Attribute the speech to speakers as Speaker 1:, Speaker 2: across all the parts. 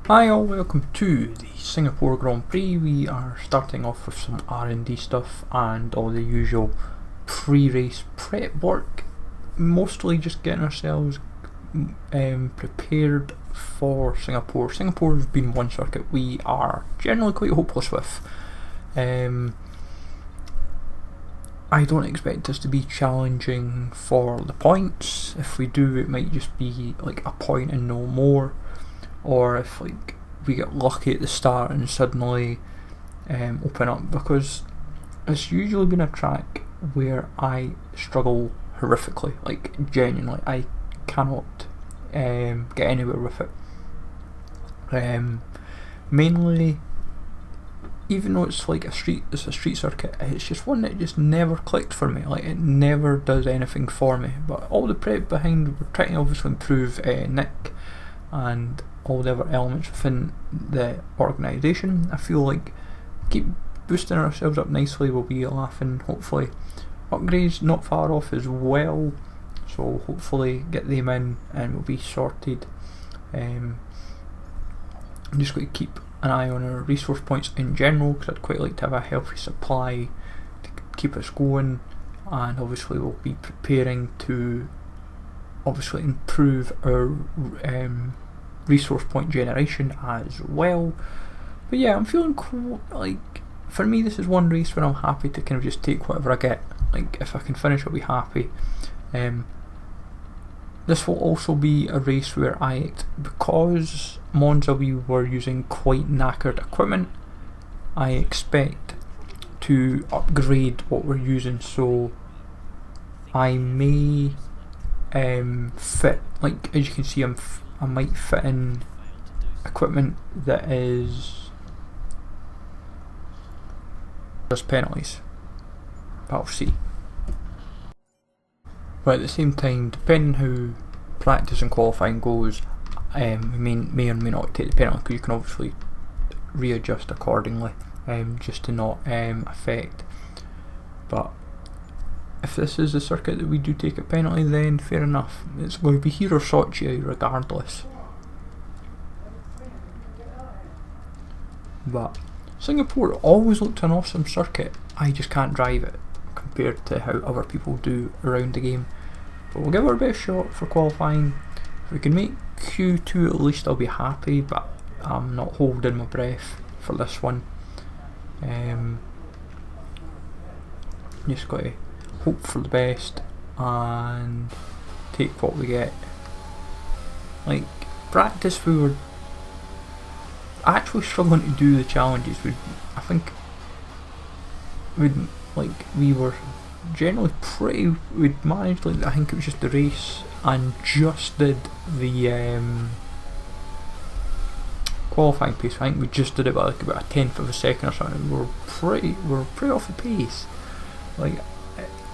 Speaker 1: Hi all, welcome to the Singapore Grand Prix. We are starting off with some R&D stuff and all the usual pre-race prep work, mostly just getting ourselves prepared for Singapore. Singapore's been one circuit we are generally quite hopeless with. I don't expect us to be challenging for the points. If we do, it might just be like a point and no more. Or if like we get lucky at the start and suddenly open up, because it's usually been a track where I struggle horrifically, like genuinely I cannot get anywhere with it. Mainly, even though it's like it's a street circuit, it's just one that just never clicked for me. Like it never does anything for me. But all the prep behind, we're trying to obviously improve Nick and all the other elements within the organisation. I feel like keep boosting ourselves up nicely, we'll be laughing. Hopefully upgrades not far off as well, so hopefully get them in and we'll be sorted. I'm just going to keep an eye on our resource points in general, because I'd quite like to have a healthy supply to keep us going, and obviously we'll be preparing to obviously improve our resource point generation as well. But yeah, I'm feeling cool. Like, for me, this is one race where I'm happy to kind of just take whatever I get. Like, if I can finish, I'll be happy. This will also be a race where because Monza we were using quite knackered equipment, I expect to upgrade what we're using, so I may fit, like as you can see, I might fit in equipment that is just penalties, but I'll see. But at the same time, depending how practice and qualifying goes, we may or may not take the penalty, because you can obviously readjust accordingly, just to not affect. But if this is the circuit that we do take a penalty, then fair enough. It's going to be here or Sochi regardless. But Singapore always looked an awesome circuit. I just can't drive it compared to how other people do around the game. But we'll give our best shot for qualifying. If we can make Q2 at least, I'll be happy, but I'm not holding my breath for this one. Just got to hope for the best and take what we get. Like, practice, we were actually struggling to do the challenges. I think we were generally we'd managed, like, I think it was just the race and just did the qualifying pace. I think we just did it by like about a tenth of a second or something. We were pretty off the pace. Like,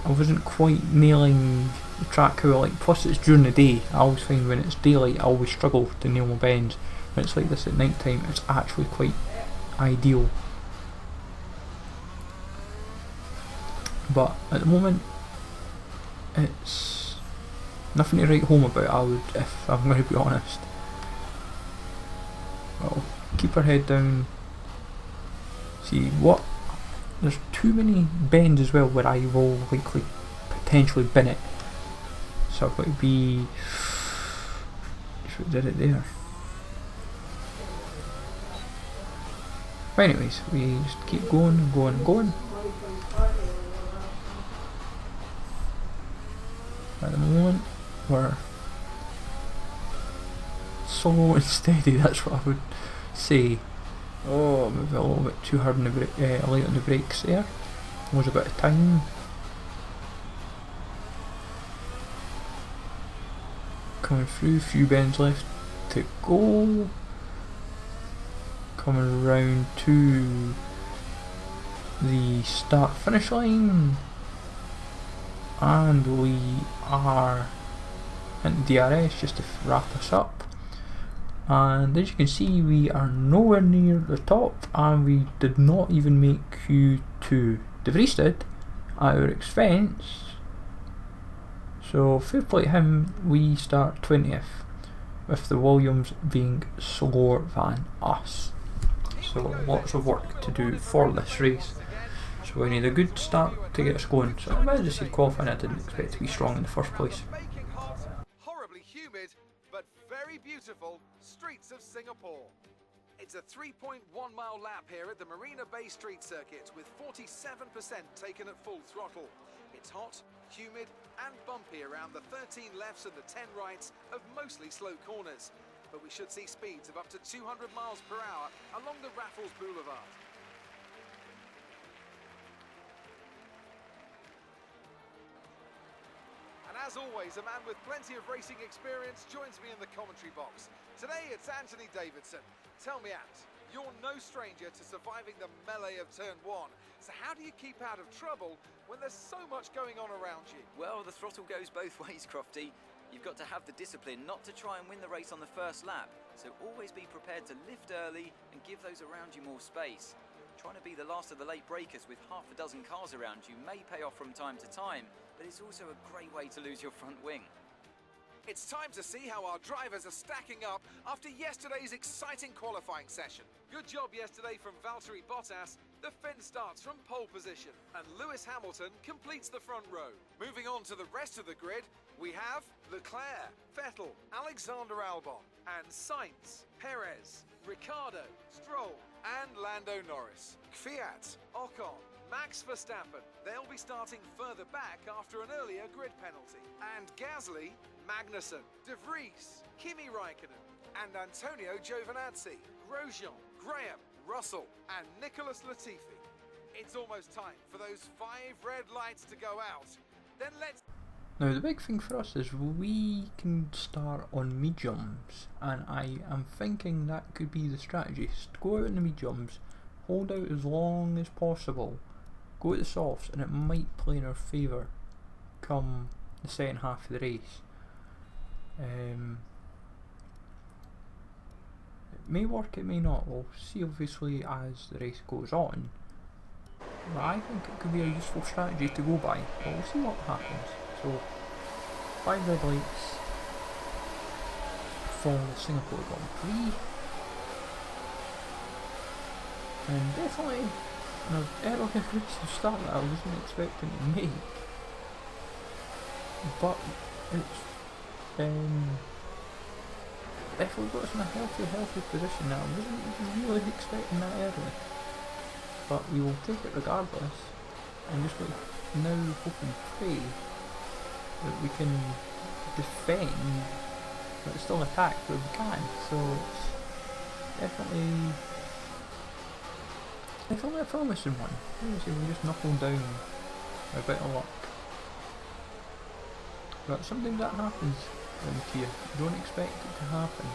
Speaker 1: I wasn't quite nailing the track how I like. Plus it's during the day. I always find when it's daylight I always struggle to nail my bends. When it's like this at night time, it's actually quite ideal. But at the moment, it's nothing to write home about, if I'm going to be honest. Well, keep our head down. See what? There's too many bends as well where I will likely potentially bin it. So I've got to be. If we did it there. But anyways, we just keep going. At the moment, we're slow and steady, that's what I would say. Oh, maybe a little bit too hard on the light on the brakes there. Was a bit of time. Coming through, few bends left to go. Coming round to the start finish line, and we are in DRS just to wrap us up. And as you can see, we are nowhere near the top, and we did not even make Q2. De Vries did at our expense, so fair play to him. We start 20th. with the Williams being slower than us. So lots of work to do for this race. So we need a good start to get us going. So I just said qualifying, I didn't expect to be strong in the first place.
Speaker 2: Horribly humid, but very beautiful streets of Singapore. It's a 3.1-mile lap here at the Marina Bay Street Circuit with 47% taken at full throttle. It's hot, humid and bumpy around the 13 lefts and the 10 rights of mostly slow corners. But we should see speeds of up to 200 miles per hour along the Raffles Boulevard. And as always, a man with plenty of racing experience joins me in the commentary box. Today it's Anthony Davidson. Tell me, Ant, you're no stranger to surviving the melee of turn one. So how do you keep out of trouble when there's so much going on around you?
Speaker 3: Well, the throttle goes both ways, Crofty. You've got to have the discipline not to try and win the race on the first lap. So always be prepared to lift early and give those around you more space. Trying to be the last of the late breakers with half a dozen cars around you may pay off from time to time, but it's also a great way to lose your front wing.
Speaker 2: It's time to see how our drivers are stacking up after yesterday's exciting qualifying session. Good job yesterday from Valtteri Bottas. The Finn starts from pole position and Lewis Hamilton completes the front row. Moving on to the rest of the grid, we have Leclerc, Vettel, Alexander Albon and Sainz, Perez, Ricciardo, Stroll and Lando Norris. Kvyat, Ocon, Max Verstappen, they'll be starting further back after an earlier grid penalty. And Gasly, Magnussen, De Vries, Kimi Raikkonen, and Antonio Giovinazzi, Grosjean, Graham, Russell, and Nicholas Latifi. It's almost time for those 5 red lights to go out. Then let's...
Speaker 1: Now the big thing for us is we can start on mediums, and I am thinking that could be the strategy. Go out in the mediums, hold out as long as possible, go at the softs, and it might play in our favour come the second half of the race. It may work, it may not. We'll see obviously as the race goes on. But I think it could be a useful strategy to go by. But we'll see what happens. So 5 red lights for the Singapore Grand Prix. And definitely an early aggressive start that I wasn't expecting to make. But it's definitely got us in a healthy position now. I wasn't really expecting that early. But we will take it regardless, and just now hope and pray that we can defend but still attack where we can. So it's definitely a promising one. Obviously we just knuckle down a bit of luck. But sometimes that happens to you. You don't expect it to happen,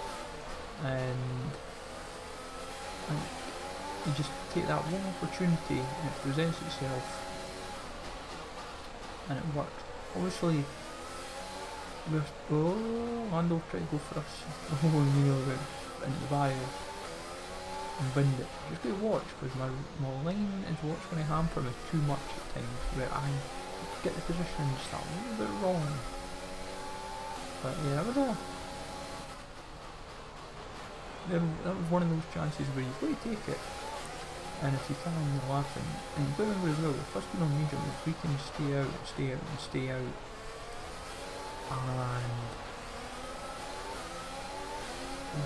Speaker 1: and you just take that one opportunity and it presents itself and it works. Obviously Lando tried to go for us. We nearly went into the barriers and binned it. Just gotta watch, because my line is what's going to hamper me too much at times, where I get the position and start a little bit wrong. But you never know. That was one of those chances where you've got to take it, and if you can, you're laughing. And you've got to remember as well, with us being on medium, if we can stay out and stay out and stay out, and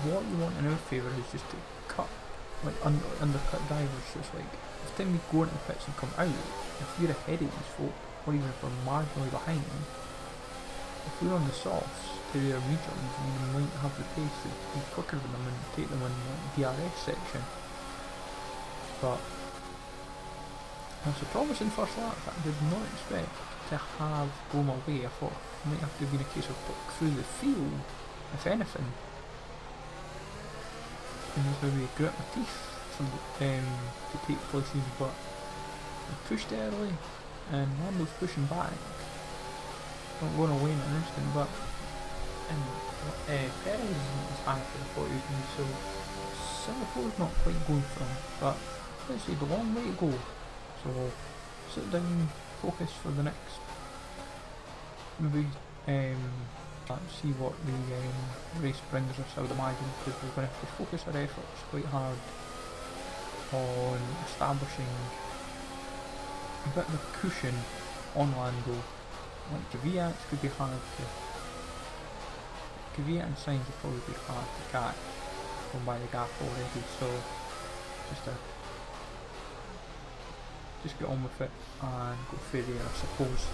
Speaker 1: what you want in our favour is just to cut, like undercut drivers. So it's like, every time we go into the pits and come out, if we're ahead of these folk, or even if we're marginally behind, if we're on the softs to their mediums, we might have the pace to be quicker than them and take them in the DRS section. But that's a promising first lap that I did not expect to have go my way. I thought it might have to be a case of puck through the field, if anything. And just maybe grit my teeth for to take places, but I pushed early and Lando's pushing back. Not going away in an instant, but Perez isn't as high as I thought he would be, so Singapore's not quite going for him, but let's say the long way to go. So sit down, focus for the next maybe Let's see what the race brings us, I would imagine, because we're going to have to focus our efforts quite hard on establishing a bit of a cushion on Lando. Like Kvyat could be hard to... Kvyat and Sainz would probably be hard to catch from by the gap already, so just get on with it and go through there, I suppose.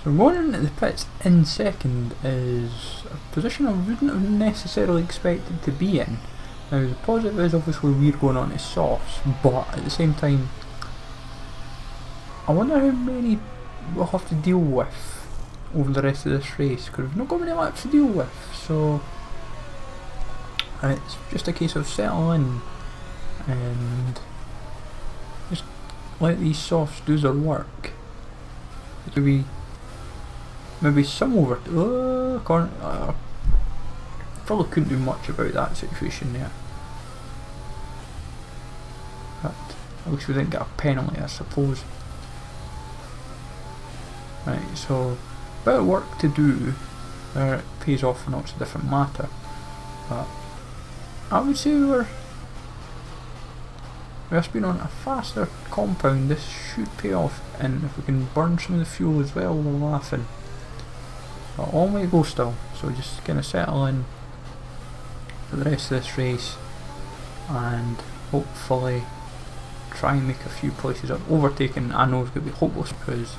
Speaker 1: So going into the pits in second is a position I wouldn't have necessarily expected to be in. Now the positive is obviously we're going on to softs, but at the same time I wonder how many we'll have to deal with over the rest of this race, because we've not got many laps to deal with, so it's just a case of settling in and just let these softs do their work. Maybe some over. Probably couldn't do much about that situation there. But at least we didn't get a penalty, I suppose. Right, so a bit of work to do. Whether it pays off or not, it's a different matter. But I would say we've been on a faster compound. This should pay off, and if we can burn some of the fuel as well, we're laughing. But on we go still, so just kind of settle in for the rest of this race and hopefully try and make a few places up. Overtaking I know is going to be hopeless because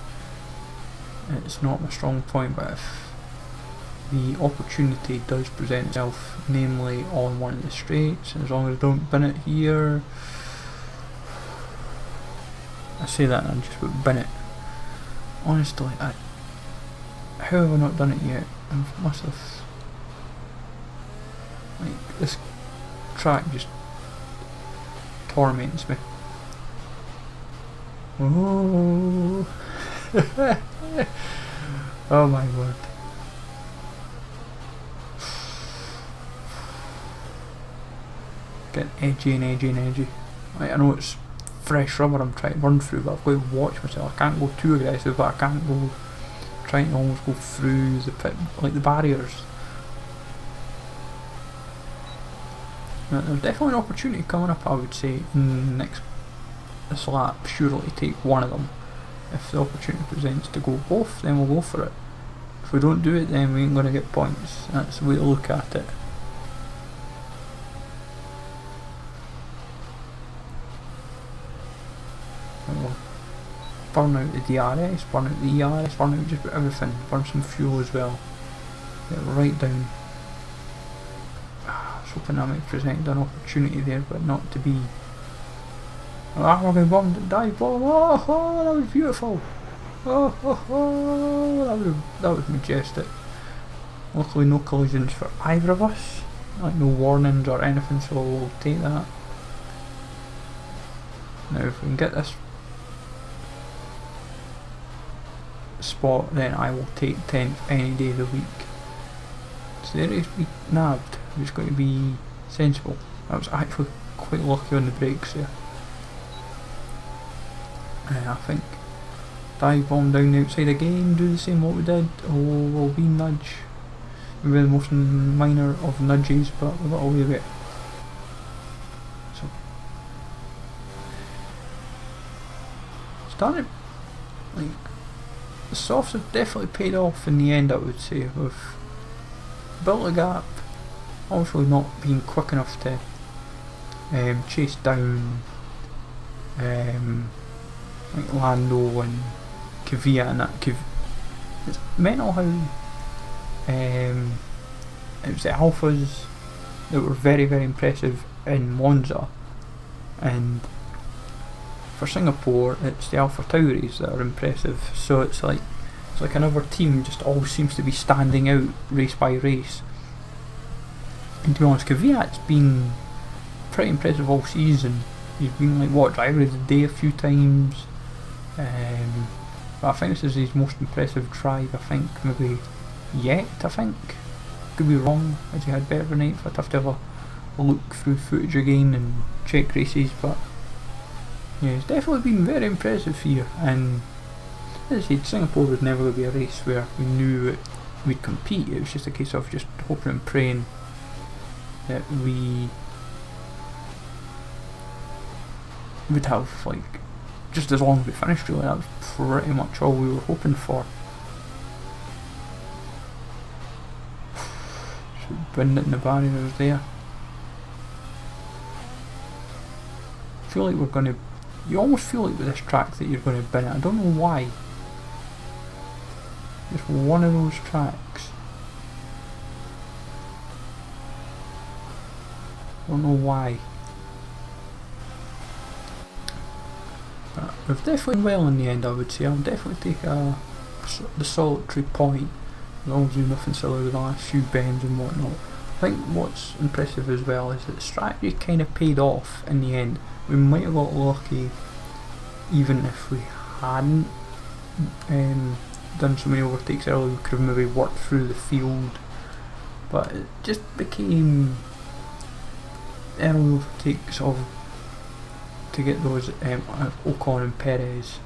Speaker 1: it's not my strong point, but if the opportunity does present itself, namely on one of the straights, as long as I don't bin it here. I say that and I just would bin it. Honestly, how have I not done it yet? I must have. Like, this track just torments me. Oh, oh my word. Getting edgy and edgy and edgy. Like, I know it's fresh rubber I'm trying to run through, but I've got to watch myself. I can't go too aggressive, but I can't go trying to almost go through the pit, like the barriers. Now, there's definitely an opportunity coming up, I would say, in this lap. Surely take one of them. If the opportunity presents to go both, then we'll go for it. If we don't do it, then we ain't going to get points. That's the way to look at it. Burn out the DRS, burn out the ERS, burn out just about everything, burn some fuel as well. Get right down. I was hoping that might present an opportunity there, but not to be. Ah, we're going to bomb, dive bomb. Oh, that was beautiful. That was majestic. Luckily no collisions for either of us, like no warnings or anything, so we'll take that. Now if we can get this spot, then I will take 10th any day of the week. So there is be nabbed, I'm just going to be sensible. I was actually quite lucky on the brakes there. I think dive bomb down the outside again, do the same what we did. Oh, we'll be nudge. Maybe the most minor of nudges, but we got away with it. So starting like the softs have definitely paid off in the end, I would say. We've built a gap, obviously not being quick enough to chase down like Lando and Kvyat and that. It's mental how it was the Alphas that were very, very impressive in Monza, and for Singapore it's the Alpha Tauris that are impressive. So it's like another team just always seems to be standing out race by race. And to be honest, Kvyat's been pretty impressive all season. He's been like what, driver of the day a few times. But I think this is his most impressive drive, I think, maybe yet, I think. Could be wrong, as he had better than 8th. I'd have to have a look through footage again and check races, but yeah, it's definitely been very impressive here. And as I said, Singapore was never going to be a race where we knew we'd compete. It was just a case of just hoping and praying that we would have like just as long as we finished, really. That was pretty much all we were hoping for. So bend it in the barriers there. I feel like we're going to, you almost feel like with this track that you're going to bin it. I don't know why. Just one of those tracks. Don't know why. But we've definitely done well in the end, I would say. I'll definitely take the solitary point, as long as there's nothing silly with the last few bends and whatnot. I think what's impressive as well is that the strategy kind of paid off in the end. We might have got lucky even if we hadn't done so many overtakes early. We could have maybe worked through the field, but it just became early overtakes of to get those Ocon and Perez,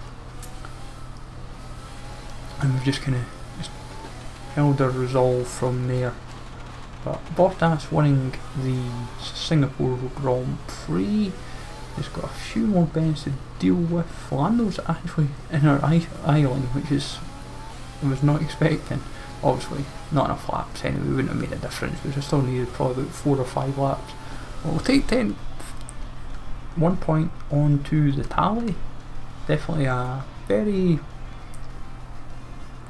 Speaker 1: and we've just kind of held our resolve from there. But Bottas winning the Singapore Grand Prix. He's got a few more bends to deal with. Lando's actually in our island, which I was not expecting. Obviously, not enough laps anyway, wouldn't have made a difference, because I still needed probably about 4 or 5 laps. We'll take 1 point onto the tally. Definitely a very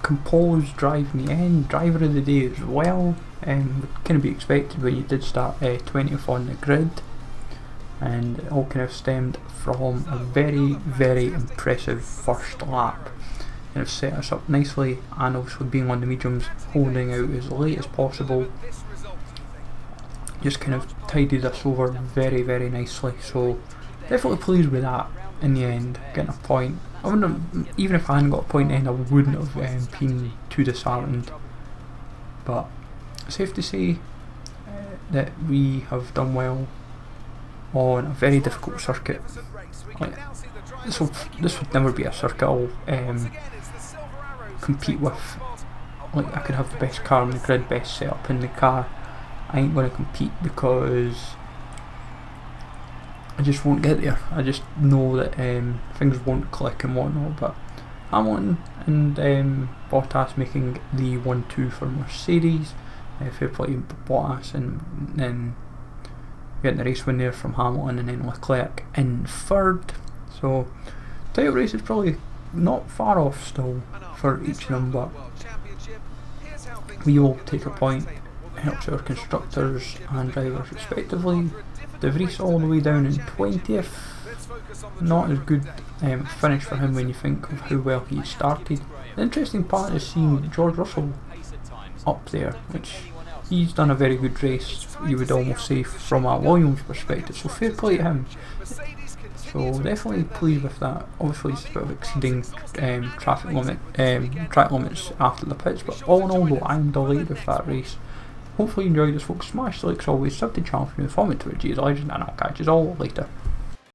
Speaker 1: composed drive in the end. Driver of the day as well. Would kind of be expected when you did start 20th on the grid, and it all kind of stemmed from a very, very impressive first lap. Kind of set us up nicely, and obviously being on the mediums, holding out as late as possible, just kind of tidied us over very, very nicely. So definitely pleased with that in the end, getting a point. I wouldn't have, even if I hadn't got a point in, I wouldn't have been too disheartened. But safe to say that we have done well on a very difficult circuit. Like, this would never be a circuit I'll compete with. Like, I could have the best car on the grid, best setup in the car. I ain't going to compete because I just won't get there. I just know that things won't click and whatnot. But Hamilton and Bottas making the 1-2 for Mercedes. Fair play to Bottas, and then getting the race win there from Hamilton, and then Leclerc in third. So title race is probably not far off still for each of them, but we all take a point. Helps our constructors and drivers respectively. De Vries all the way down in 20th. Not as good finish for him when you think of how well he started. The interesting part is seeing George Russell up there, which he's done a very good race, you would almost say, from a Williams perspective, so fair play to him. So definitely pleased with that. Obviously it's a bit of exceeding track limits after the pits, but all in all though, I am delighted with that race. Hopefully you enjoyed this, folks. Smash the likes always, sub the channel for new informative videos, legend, and I'll catch you all later.